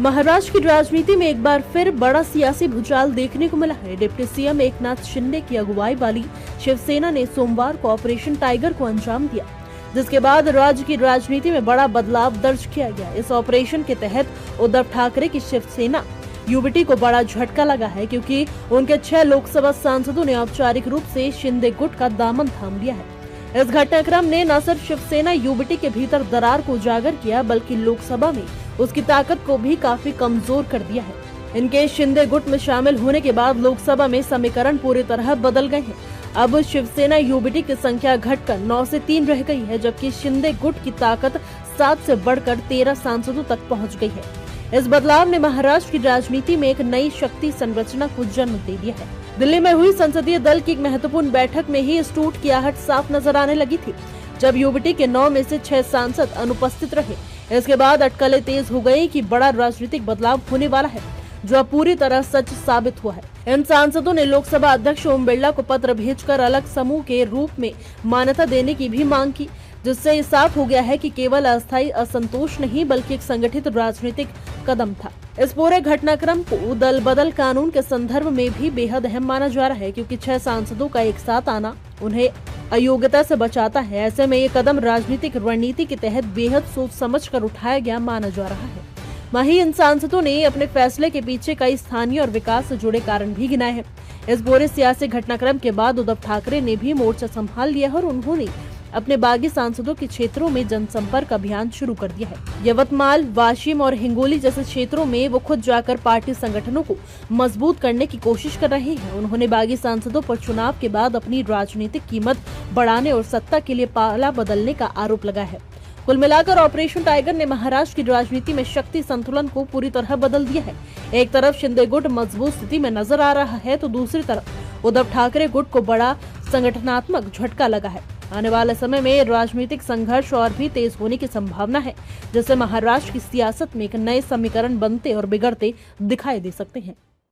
महाराष्ट्र की राजनीति में एक बार फिर बड़ा सियासी भूचाल देखने को मिला है। डिप्टी सीएम एकनाथ शिंदे की अगुवाई वाली शिवसेना ने सोमवार को ऑपरेशन टाइगर को अंजाम दिया, जिसके बाद राज्य की राजनीति में बड़ा बदलाव दर्ज किया गया। इस ऑपरेशन के तहत उद्धव ठाकरे की शिवसेना यूबीटी को बड़ा झटका लगा है, क्योंकि उनके 6 लोकसभा सांसदों ने औपचारिक रूप से शिंदे गुट का दामन थाम लिया है। इस घटनाक्रम ने न सिर्फ शिवसेना यूबीटी के भीतर दरार को उजागर किया, बल्कि लोकसभा में उसकी ताकत को भी काफी कमजोर कर दिया है। इनके शिंदे गुट में शामिल होने के बाद लोकसभा में समीकरण पूरी तरह बदल गए हैं। अब शिवसेना यूबीटी की संख्या घटकर 9 से 3 रह गई है, जबकि शिंदे गुट की ताकत 7 से बढ़कर 13 सांसदों तक पहुंच गई है। इस बदलाव ने महाराष्ट्र की राजनीति में एक नई शक्ति संरचना को जन्म दे दिया है। दिल्ली में हुई संसदीय दल की एक महत्वपूर्ण बैठक में ही इस टूट की आहट साफ नजर आने लगी थी, जब यूबीटी के 9 में से 6 सांसद अनुपस्थित रहे। इसके बाद अटकलें तेज हो गई कि बड़ा राजनीतिक बदलाव होने वाला है, जो अब पूरी तरह सच साबित हुआ है। इन सांसदों ने लोकसभा अध्यक्ष ओम बिरला को पत्र भेजकर अलग समूह के रूप में मान्यता देने की भी मांग की, जिससे ये साफ हो गया है कि केवल अस्थायी असंतोष नहीं, बल्कि एक संगठित राजनीतिक कदम था। इस पूरे घटनाक्रम को दल बदल कानून के संदर्भ में भी बेहद अहम माना जा रहा है, क्योंकि 6 सांसदों का एक साथ आना उन्हें अयोग्यता से बचाता है। ऐसे में ये कदम राजनीतिक रणनीति के तहत बेहद सोच समझ कर उठाया गया माना जा रहा है। वहीं इन सांसदों ने अपने फैसले के पीछे कई स्थानीय और विकास से जुड़े कारण भी गिनाए हैं। इस पूरे सियासी घटनाक्रम के बाद उद्धव ठाकरे ने भी मोर्चा संभाल लिया और उन्होंने अपने बागी सांसदों के क्षेत्रों में जनसंपर्क अभियान शुरू कर दिया है। यवतमाल, वाशिम और हिंगोली जैसे क्षेत्रों में वो खुद जाकर पार्टी संगठनों को मजबूत करने की कोशिश कर रहे हैं। उन्होंने बागी सांसदों पर चुनाव के बाद अपनी राजनीतिक कीमत बढ़ाने और सत्ता के लिए पाला बदलने का आरोप लगाया है। कुल मिलाकर ऑपरेशन टाइगर ने महाराष्ट्र की राजनीति में शक्ति संतुलन को पूरी तरह बदल दिया है। एक तरफ शिंदे गुट मजबूत स्थिति में नजर आ रहा है, तो दूसरी तरफ उद्धव ठाकरे गुट को बड़ा संगठनात्मक झटका लगा है। आने वाले समय में राजनीतिक संघर्ष और भी तेज होने की संभावना है, जिससे महाराष्ट्र की सियासत में एक नए समीकरण बनते और बिगड़ते दिखाई दे सकते हैं।